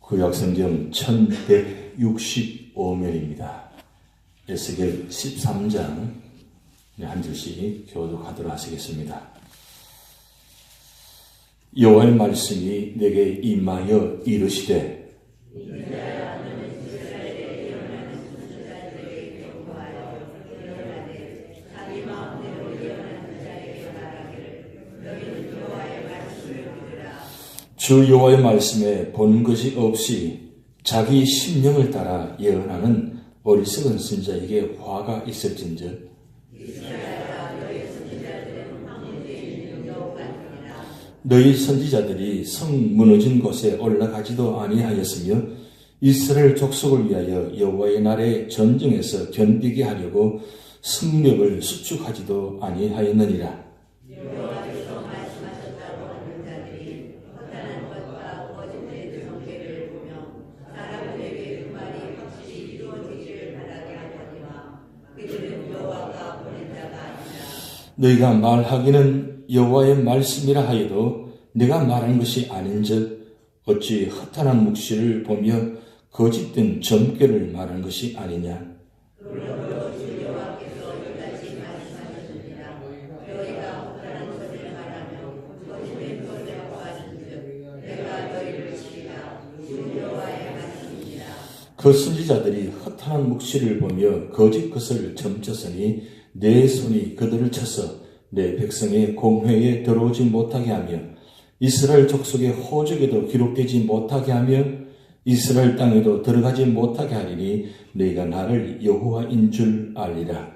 구약성경 1165면입니다. 에스겔 13장 한 절씩 교독하도록 하시겠습니다. 여호와의 말씀이 내게 임하여 이르시되 주 여호와의 말씀에 본 것이 없이 자기 심령을 따라 예언하는 어리석은 선지자에게 화가 있을진저 너희 선지자들이 성 무너진 곳에 올라가지도 아니하였으며 이스라엘 족속을 위하여 여호와의 날에 전쟁에서 견디게 하려고 승력을 수축하지도 아니하였느니라. 너희가 말하기는 여호와의 말씀이라 하여도 내가 말한 것이 아닌즉 어찌 허탄한 묵시를 보며 거짓된 점괘를 말한 것이 아니냐. 그 선지자들이 허탄한 묵시를 보며 거짓 것을 점쳤으니 내 손이 그들을 쳐서 내 백성의 공회에 들어오지 못하게 하며 이스라엘 족속의 호적에도 기록되지 못하게 하며 이스라엘 땅에도 들어가지 못하게 하리니 너희가 나를 여호와인 줄 알리라.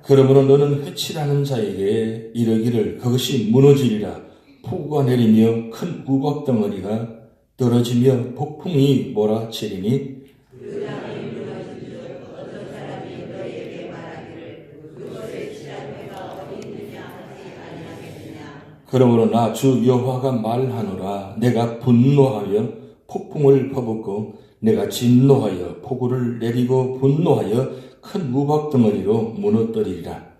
그러므로 너는 회칠하는 자에게 이르기를 그것이 무너지리라. 폭우가 내리며 큰 우박덩어리가 떨어지며 폭풍이 몰아치리니 그러므로 나 주 여호와가 말하노라. 내가 분노하여 폭풍을 퍼붓고 내가 진노하여 폭우를 내리고 분노하여 큰 우박덩어리로 무너뜨리리라.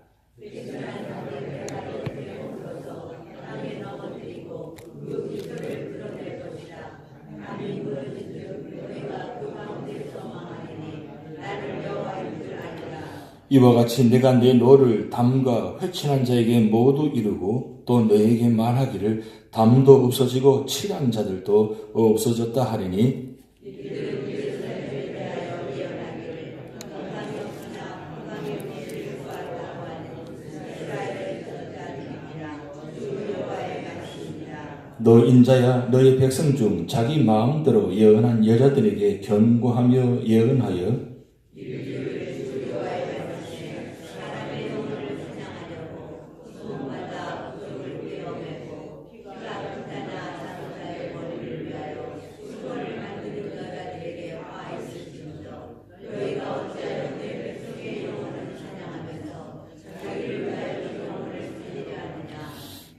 이와 같이 내가 내 노를 담과 회친한 자에게 모두 이루고 또 너에게 말하기를 담도 없어지고 칠한 자들도 없어졌다 하리니 너 인자야 너의 백성 중 자기 마음대로 예언한 여자들에게 견고하며 예언하여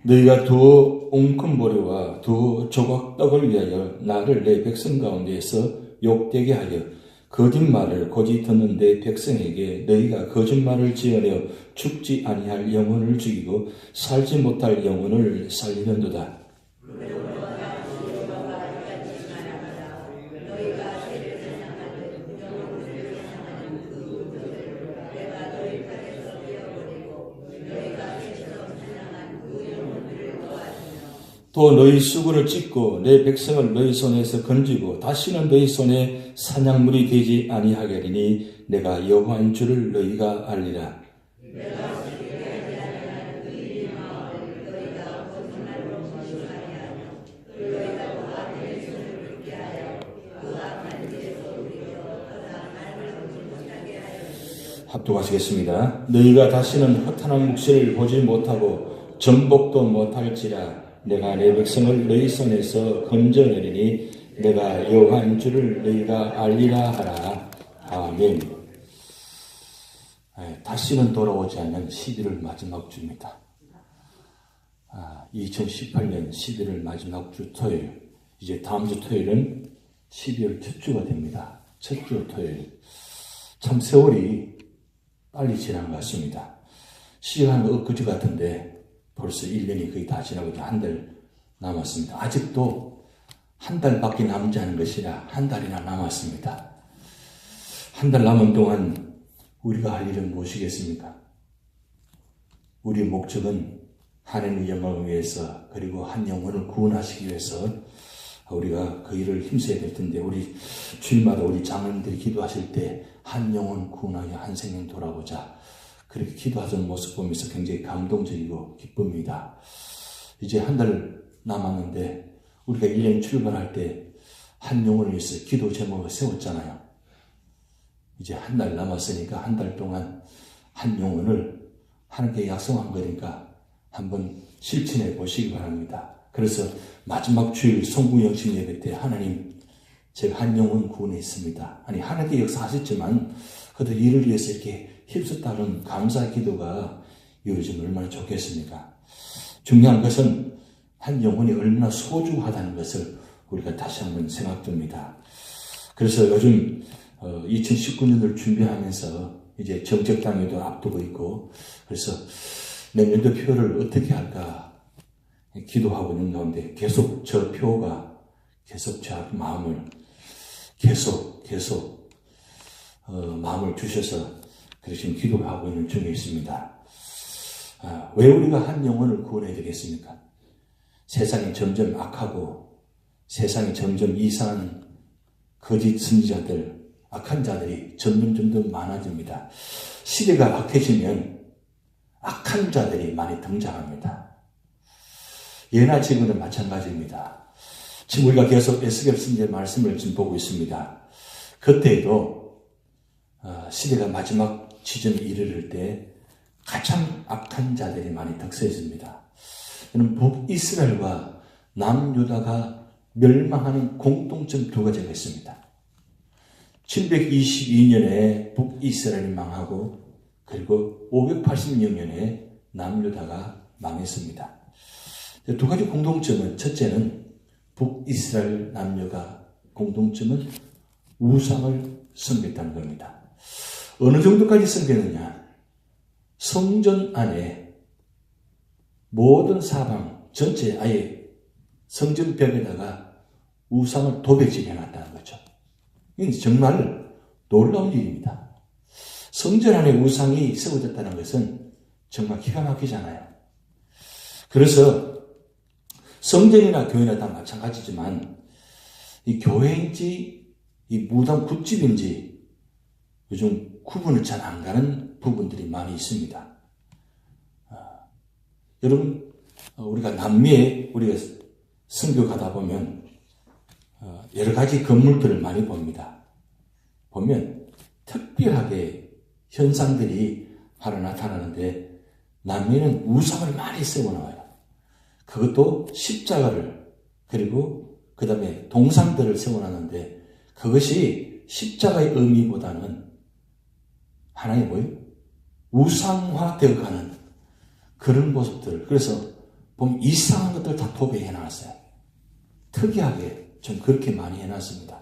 너희가 두어 웅큼보리와 두어 조각 떡을 위하여 나를 내 백성 가운데에서 욕되게 하여 거짓말을 고지 듣는 내 백성에게 너희가 거짓말을 지어내어 죽지 아니할 영혼을 죽이고 살지 못할 영혼을 살리는도다. 또 너희 수군을 찢고 내 백성을 너희 손에서 건지고 다시는 너희 손에 사냥물이 되지 아니하겠으니 내가 여호와인 줄을 너희가 알리라. 합독하시겠습니다. 너희가 다시는 허탄한 묵시를 보지 못하고 전복도 못할지라. 내가 내 백성을 너희 손에서 건져내리니 내가 여호와인 줄을 너희가 알리라 하라. 아멘. 다시는 돌아오지 않는 11월 마지막 주입니다. 2018년 11월 마지막 주 토요일. 이제 다음 주 토요일은 12월 첫 주가 됩니다. 첫 주 토요일. 참 세월이 빨리 지난 것 같습니다. 시간 엊그제 같은데 벌써 1년이 거의 다 지나고 한 달 남았습니다. 아직도 한 달밖에 남지 않은 것이라 한 달이나 남았습니다. 한 달 남은 동안 우리가 할 일은 무엇이겠습니까? 우리의 목적은 하나님의 영광을 위해서 그리고 한 영혼을 구원하시기 위해서 우리가 그 일을 힘써야 될 텐데 우리 주일마다 우리 장로님들이 기도하실 때 한 영혼 구원하여 한 생명 돌아보자 그렇게 기도하던 모습 보면서 굉장히 감동적이고 기쁩니다. 이제 한 달 남았는데 우리가 1년 출발할 때 한 영혼을 위해서 기도 제목을 세웠잖아요. 이제 한 달 남았으니까 한 달 동안 한 영혼을 하나님께 약속한 거니까 한번 실천해 보시기 바랍니다. 그래서 마지막 주일 송구영신 예배 때 하나님 제가 한 영혼 구원했습니다. 아니 하나님께 역사하셨지만 그들 일을 위해서 이렇게 힘썼다는 감사 기도가 이루어지면 얼마나 좋겠습니까? 중요한 것은 한 영혼이 얼마나 소중하다는 것을 우리가 다시 한번 생각됩니다. 그래서 요즘 2019년을 준비하면서 이제 정책당에도 앞두고 있고 그래서 내년도 표를 어떻게 할까 기도하고 있는 가운데 계속 저 표가 계속 제 마음을 계속 마음을 주셔서 그래서 지금 기도하고 있는 중에 있습니다. 왜 우리가 한 영혼을 구원해야 되겠습니까? 세상이 점점 악하고 세상이 점점 이상한 거짓 선지자들, 악한 자들이 점점 많아집니다. 시대가 악해지면 악한 자들이 많이 등장합니다. 예나 지금도 마찬가지입니다. 지금 우리가 계속 에스겔 선지자의 말씀을 지금 보고 있습니다. 그때에도 시대가 마지막 지점에 이르를 때 가장 악한 자들이 많이 득세했습니다. 저는 북이스라엘과 남유다가 멸망하는 공통점 두 가지가 있습니다. 722년에 북이스라엘이 망하고 그리고 586년에 남유다가 망했습니다. 두 가지 공동점은 첫째는 북이스라엘 남유가 공동점은 우상을 섬겼다는 겁니다. 어느 정도까지 섬겼느냐? 성전 안에 모든 사방 전체 아예 성전 벽에다가 우상을 도배질해 놨다는 거죠. 이건 정말 놀라운 일입니다. 성전 안에 우상이 세워졌다는 것은 정말 기가 막히잖아요. 그래서 성전이나 교회나 다 마찬가지지만 이 교회인지 이 무당 굿집인지 요즘 구분을 잘 안 가는 부분들이 많이 있습니다. 여러분 우리가 남미에 우리가 선교 가다 보면 여러 가지 건물들을 많이 봅니다. 보면 특별하게 현상들이 하나 나타나는데 남미는 우상을 많이 세워놔요. 그것도 십자가를 그리고 그 다음에 동상들을 세워놨는데 그것이 십자가의 의미보다는 하나의 뭐예요? 우상화되어가는 그런 모습들. 그래서 보면 이상한 것들 다 도배해 놨어요. 특이하게 좀 그렇게 많이 해놨습니다.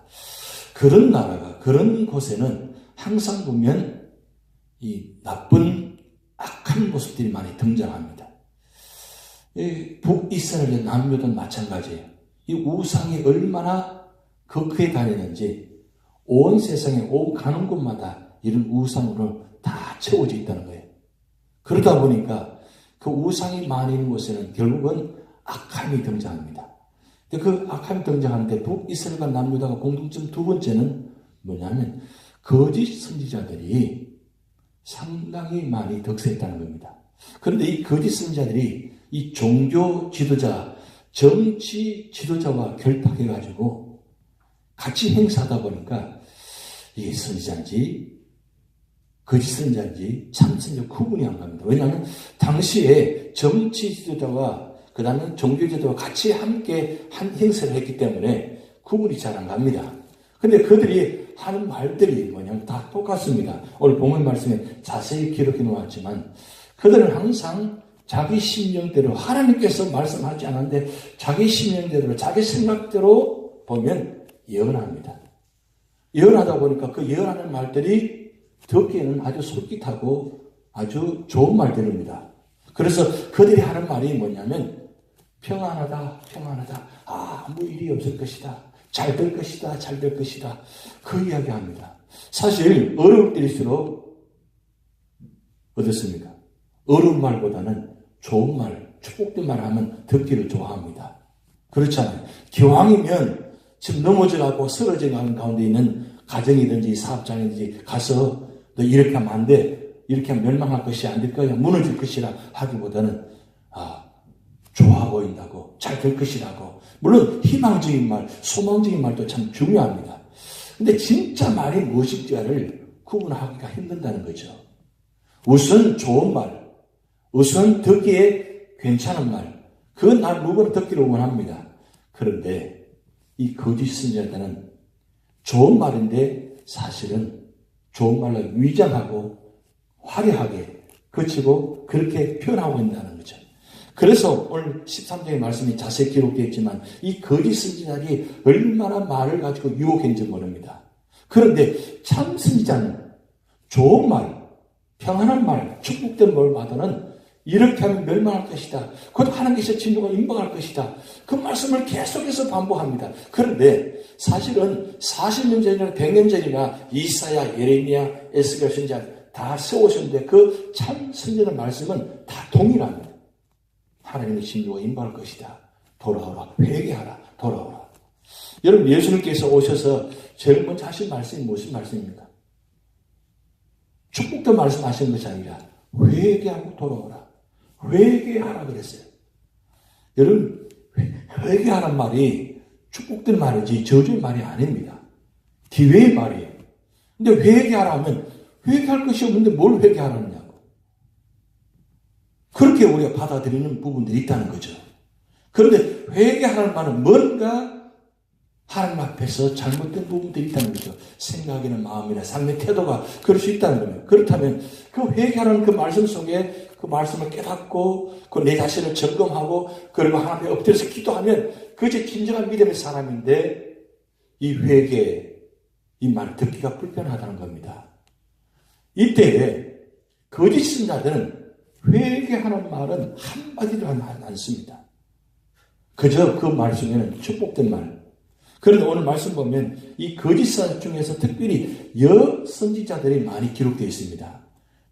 그런 나라가 그런 곳에는 항상 보면 이 나쁜 악한 모습들이 많이 등장합니다. 북이스라엘의 남유도 마찬가지예요. 이 우상이 얼마나 극해 다니는지 온 세상에 온 가는 곳마다 이런 우상으로 다 채워져 있다는 거예요. 그러다 보니까 그 우상이 많이 있는 곳에는 결국은 악함이 등장합니다. 그 악함이 등장하는데 북이스라엘과 남유다가 공통점 두 번째는 뭐냐면 거짓 선지자들이 상당히 많이 득세했다는 겁니다. 그런데 이 거짓 선지자들이 이 종교 지도자, 정치 지도자와 결탁해가지고 같이 행사하다 보니까 이게 선지자인지 거짓 선지자인지 참 선지자 구분이 안 갑니다. 왜냐하면 당시에 정치 지도자와 그 다음에 종교 지도자와 같이 함께 한 행사를 했기 때문에 구분이 잘 안 갑니다. 근데 그들이 하는 말들이 뭐냐면 다 똑같습니다. 오늘 본문 말씀에 자세히 기록해 놓았지만 그들은 항상 자기 심령대로 하나님께서 말씀하지 않았는데 자기 심령대로 자기 생각대로 보면 예언합니다. 예언하다 보니까 그 예언하는 말들이 듣기에는 아주 솔깃하고 아주 좋은 말들입니다. 그래서 그들이 하는 말이 뭐냐면 평안하다, 평안하다. 아무 일이 없을 것이다. 잘 될 것이다, 잘 될 것이다. 그 이야기합니다. 사실 어려울 때일수록 어떻습니까? 어려운 말보다는 좋은 말, 축복된 말을 하면 듣기를 좋아합니다. 그렇잖아요. 기왕이면 지금 넘어져가고 쓰러져가는 가운데 있는 가정이든지 사업장이든지 가서 너 이렇게 하면 안 돼. 이렇게 하면 멸망할 것이 안 될 거야. 무너질 것이라 하기보다는 좋아 보인다고, 잘 될 것이라고. 물론 희망적인 말, 소망적인 말도 참 중요합니다. 근데 진짜 말이 무엇인지를 구분하기가 힘든다는 거죠. 우선 좋은 말, 우선 듣기에 괜찮은 말, 그건 난 누구나 듣기를 원합니다. 그런데 이 거짓 선지자들은 좋은 말인데 사실은 좋은 말로 위장하고 화려하게 그치고 그렇게 표현하고 있다는 거죠. 그래서 오늘 13장의 말씀이 자세히 기록되어 있지만 이 거짓 선지자들이 얼마나 말을 가지고 유혹했는지 모릅니다. 그런데 참 선지자는 좋은 말, 평안한 말, 축복된 말보다는 이렇게 하면 멸망할 것이다. 곧 하나님께서 진노가 임박할 것이다. 그 말씀을 계속해서 반복합니다. 그런데 사실은 40년 전이나 100년 전이나 이사야, 예레미야, 에스겔 선지자 다 세우셨는데 그 참 선지자의 말씀은 다 동일합니다. 하나님의 진노가 임박할 것이다. 돌아오라. 회개하라. 돌아오라. 여러분 예수님께서 오셔서 제일 먼저 하신 말씀이 무슨 말씀입니까? 축복된 말씀하시는 것이 아니라 회개하고 돌아오라. 회개하라 그랬어요. 여러분 회개하라는 말이 축복된 말이지 저주의 말이 아닙니다. 기회의 말이에요. 근데 회개하라 하면 회개할 것이 없는데 뭘 회개하라느냐고. 그렇게 우리가 받아들이는 부분들이 있다는 거죠. 그런데 회개하라는 말은 뭔가 하나님 앞에서 잘못된 부분들이 있다는 거죠. 생각이나 마음이나 삶의 태도가 그럴 수 있다는 겁니다. 그렇다면 그 회개하라는 그 말씀 속에 그 말씀을 깨닫고 그 내 자신을 점검하고 그리고 하나님 앞에 엎드려서 기도하면 그것이 진정한 믿음의 사람인데 이 회개, 이 말을 듣기가 불편하다는 겁니다. 이때에 거짓 신자들은 회개하는 말은 한마디도 않습니다. 그저 그 말씀에는 축복된 말. 그런데 오늘 말씀 보면 이 거짓 선지자 중에서 특별히 여선지자들이 많이 기록되어 있습니다.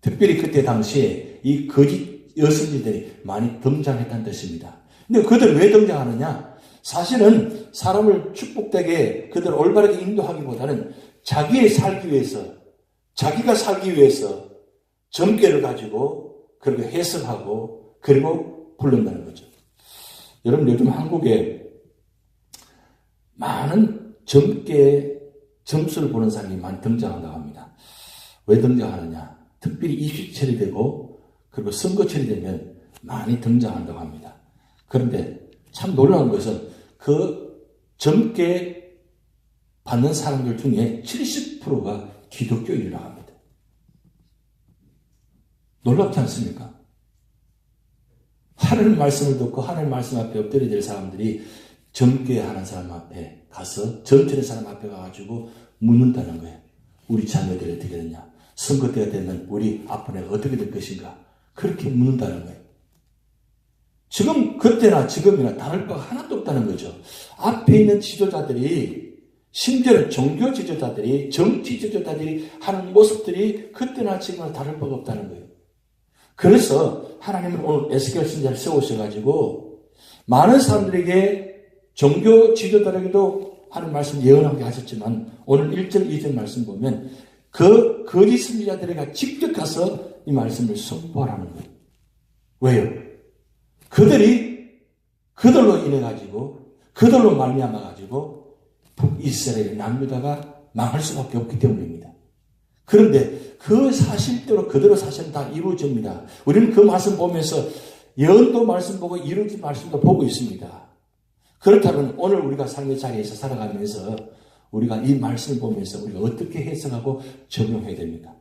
특별히 그때 당시에 이 거짓 여선지자들이 많이 등장했다는 뜻입니다. 근데 그들 왜 등장하느냐? 사실은 사람을 축복되게 그들을 올바르게 인도하기보다는 자기가 살기 위해서 점괘를 가지고 그리고 해석하고 그리고 부른다는 거죠. 여러분 요즘 한국에 많은 점수를 보는 사람이 많이 등장한다고 합니다. 왜 등장하느냐? 특별히 입시철이 되고 그리고 선거철이 되면 많이 등장한다고 합니다. 그런데 참 놀라운 것은 그 점괘 받는 사람들 중에 70%가 기독교인이라고 합니다. 놀랍지 않습니까? 하나님 말씀을 듣고 하나님 말씀 앞에 엎드려질 사람들이 점괘하는 사람 앞에 가서 점치는 사람 앞에 가가지고 묻는다는 거예요. 우리 자녀들이 어떻게 되냐? 선거 때가 되면 우리 앞으로 어떻게 될 것인가? 그렇게 묻는다는 거예요. 지금 그때나 지금이나 다를 바가 하나도 없다는 거죠. 앞에 있는 지도자들이 심지어는 종교 지도자들이 정치 지도자들이 하는 모습들이 그때나 지금이나 다를 바가 없다는 거예요. 그래서 하나님은 오늘 에스겔 선지자를 세우셔가지고 많은 사람들에게 종교 지도자에게도 하는 말씀 예언하게 하셨지만 오늘 1절 2절 말씀 보면 그 거짓 선지자들에게 직접 가서 이 말씀을 선포하라는 거예요. 왜요? 그들로 인해 가지고 그들로 말미암아 가지고 북이스라엘 남유다가 망할 수밖에 없기 때문입니다. 그런데 그 사실대로 그대로 사실은 다 이루어집니다. 우리는 그 말씀 보면서 예언도 말씀 보고 이루어진 말씀도 보고 있습니다. 그렇다면 오늘 우리가 삶의 자리에서 살아가면서 우리가 이 말씀을 보면서 우리가 어떻게 해석하고 적용해야 됩니까?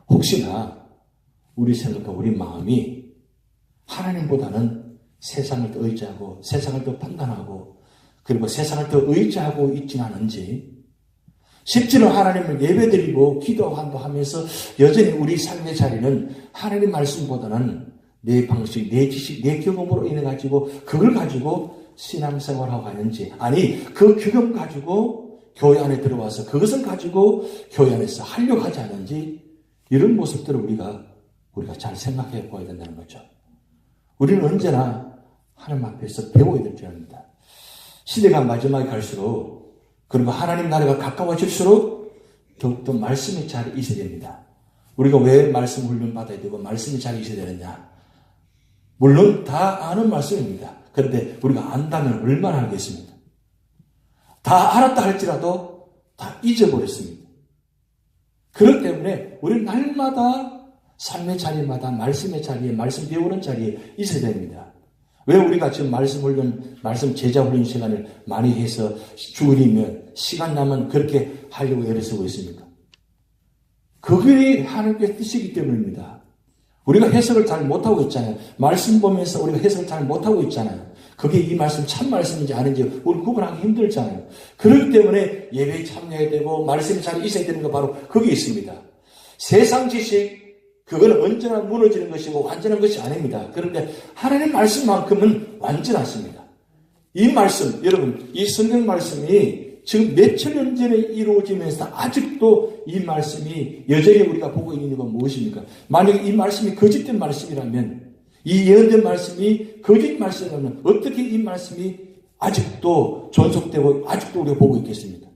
혹시나 우리 생각과 우리 마음이 하나님보다는 세상을 더 의지하고 세상을 더 판단하고 그리고 세상을 더 의지하고 있지는 않은지 심지어는 하나님을 예배드리고 기도한다 하면서 여전히 우리 삶의 자리는 하나님 말씀보다는 내 방식, 내 지식, 내 경험으로 인해 가지고 그걸 가지고 신앙생활하고 가는지, 아니 그 경험 가지고 교회 안에 들어와서 그것을 가지고 교회 안에서 하려고 하지 않은지, 이런 모습들을 우리가 잘 생각해 보아야 된다는 거죠. 우리는 언제나 하나님 앞에서 배워야 될 줄 압니다. 시대가 마지막에 갈수록, 그리고 하나님 나라가 가까워질수록 더욱더 말씀의 자리에 있어야 됩니다. 우리가 왜 말씀 훈련 받아야 되고 말씀의 자리에 있어야 되느냐? 물론 다 아는 말씀입니다. 그런데 우리가 안다면 얼마나 알겠습니까? 다 알았다 할지라도 다 잊어버렸습니다. 그렇기 때문에 우리는 날마다 삶의 자리마다 말씀의 자리에, 말씀 배우는 자리에 있어야 됩니다. 왜 우리가 지금 말씀 훈련, 말씀 제자 훈련 시간을 많이 해서 주일이면 시간 나면 그렇게 하려고 애를 쓰고 있습니까? 그게 하나님의 뜻이기 때문입니다. 우리가 해석을 잘 못하고 있잖아요. 말씀 보면서 우리가 해석을 잘 못하고 있잖아요. 그게 이 말씀 참 말씀인지 아닌지 우리 구분하기 힘들잖아요. 그렇기 때문에 예배에 참여해야 되고 말씀이 잘 있어야 되는 거 바로 거기에 있습니다. 세상 지식, 그건 언제나 무너지는 것이고 완전한 것이 아닙니다. 그런데 하나님 말씀만큼은 완전하십니다. 이 말씀, 여러분, 이 성경 말씀이 지금 몇천 년 전에 이루어지면서 아직도 이 말씀이 여전히 우리가 보고 있는 이유가 무엇입니까? 만약에 이 말씀이 거짓된 말씀이라면, 이 예언된 말씀이 거짓 말씀이라면 어떻게 이 말씀이 아직도 존속되고 아직도 우리가 보고 있겠습니까?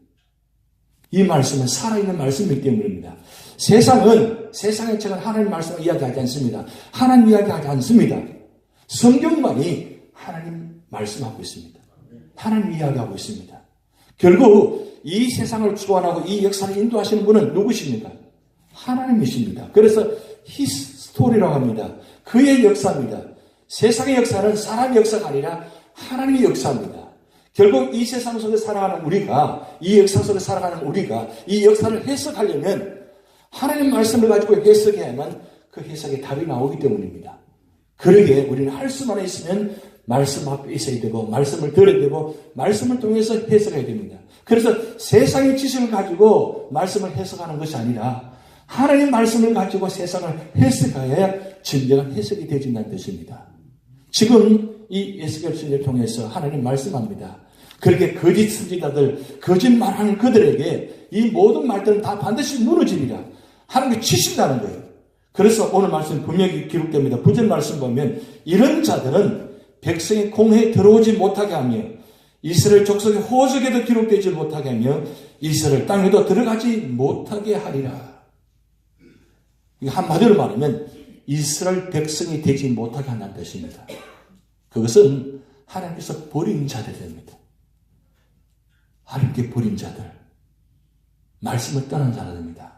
이 말씀은 살아있는 말씀이기 때문입니다. 세상의 책은 하나님 말씀을 이야기하지 않습니다. 하나님 이야기하지 않습니다. 성경만이 하나님 말씀하고 있습니다. 하나님 이야기하고 있습니다. 결국 이 세상을 주관하고 이 역사를 인도하시는 분은 누구십니까? 하나님이십니다. 그래서 히스토리라고 합니다. 그의 역사입니다. 세상의 역사는 사람의 역사가 아니라 하나님의 역사입니다. 결국 이 세상 속에 살아가는 우리가, 이 역사 속에 살아가는 우리가 이 역사를 해석하려면 하나님 말씀을 가지고 해석해야만 그 해석에 답이 나오기 때문입니다. 그러기에 우리는 할 수만 있으면 말씀 앞에 있어야 되고 말씀을 들어야 되고 말씀을 통해서 해석해야 됩니다. 그래서 세상의 지식을 가지고 말씀을 해석하는 것이 아니라 하나님 말씀을 가지고 세상을 해석해야 진정한 해석이 되어진다는 뜻입니다. 지금 이 에스겔 선지를 통해서 하나님 말씀합니다. 그렇게 거짓 선지자들, 거짓말하는 그들에게 이 모든 말들은 다 반드시 무너집니다. 하나님이 치신다는 거예요. 그래서 오늘 말씀 분명히 기록됩니다. 구절 말씀 보면 이런 자들은 백성의 공회에 들어오지 못하게 하며 이스라엘 족속의 호적에도 기록되지 못하게 하며 이스라엘 땅에도 들어가지 못하게 하리라. 한마디로 말하면 이스라엘 백성이 되지 못하게 한다는 뜻입니다. 그것은 하나님께서 버린 자들 됩니다. 하나님께 버린 자들, 말씀을 떠난 자들입니다.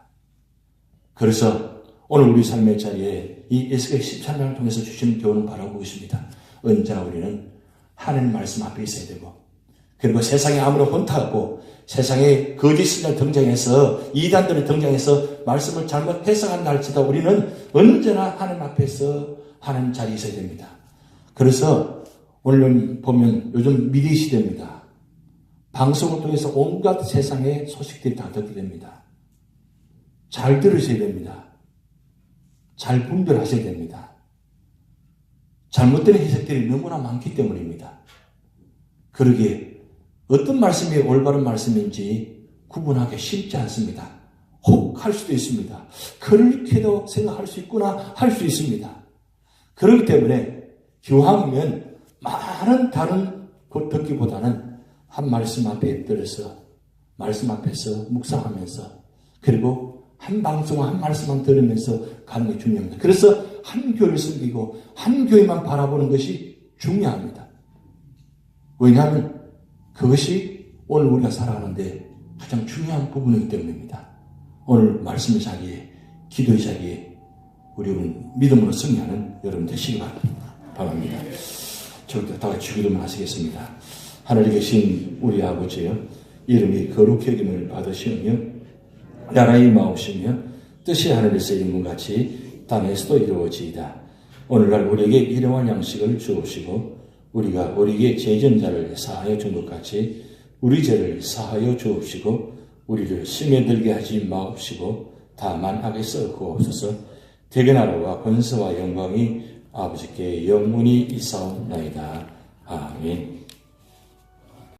그래서 오늘 우리 삶의 자리에 이 에스겔 13장을 통해서 주시는 교훈을 바라보고 있습니다. 언제나 우리는 하나님 말씀 앞에 있어야 되고, 그리고 세상에 아무런 혼탁하고 세상에 거짓 신앙 등장해서 이단들이 등장해서 말씀을 잘못 해석한다 할지라도 우리는 언제나 하나님 앞에서 하나님 자리에 있어야 됩니다. 그래서 오늘 보면 요즘 미디 시대입니다. 방송을 통해서 온갖 세상의 소식들이 다 듣게 됩니다. 잘 들으셔야 됩니다. 잘 분별하셔야 됩니다. 잘못된 해석들이 너무나 많기 때문입니다. 그러기에 어떤 말씀이 올바른 말씀인지 구분하기 쉽지 않습니다. 혹 할 수도 있습니다. 그렇게도 생각할 수 있구나 할 수 있습니다. 그렇기 때문에 기왕이면 많은 다른 것 듣기보다는 한 말씀 앞에 들어서 말씀 앞에서 묵상하면서 그리고 한 방송 한 말씀만 들으면서 가는 게 중요합니다. 그래서 한 교회를 섬기고 한 교회만 바라보는 것이 중요합니다. 왜냐하면 그것이 오늘 우리가 살아가는데 가장 중요한 부분이기 때문입니다. 오늘 말씀의 자리에, 기도의 자리에 우리는 믿음으로 승리하는 여러분 되시기 바랍니다. 저부터 다 같이 기도만 하시겠습니다. 하늘에 계신 우리 아버지여, 이름이 거룩히 여김을 받으시오며 나라의 마옵시며 뜻이 하늘에서 이룬 것 같이 땅에서도 이루어지이다. 오늘날 우리에게 일용할 양식을 주옵시고 우리가 우리에게 죄진 자를 사하여 준 것 같이 우리 죄를 사하여 주옵시고 우리를 심에 들게 하지 마옵시고 다만 악에 썩고 대견나라와 권세와 영광이 아버지께 영원히 있사옵나이다. 아멘.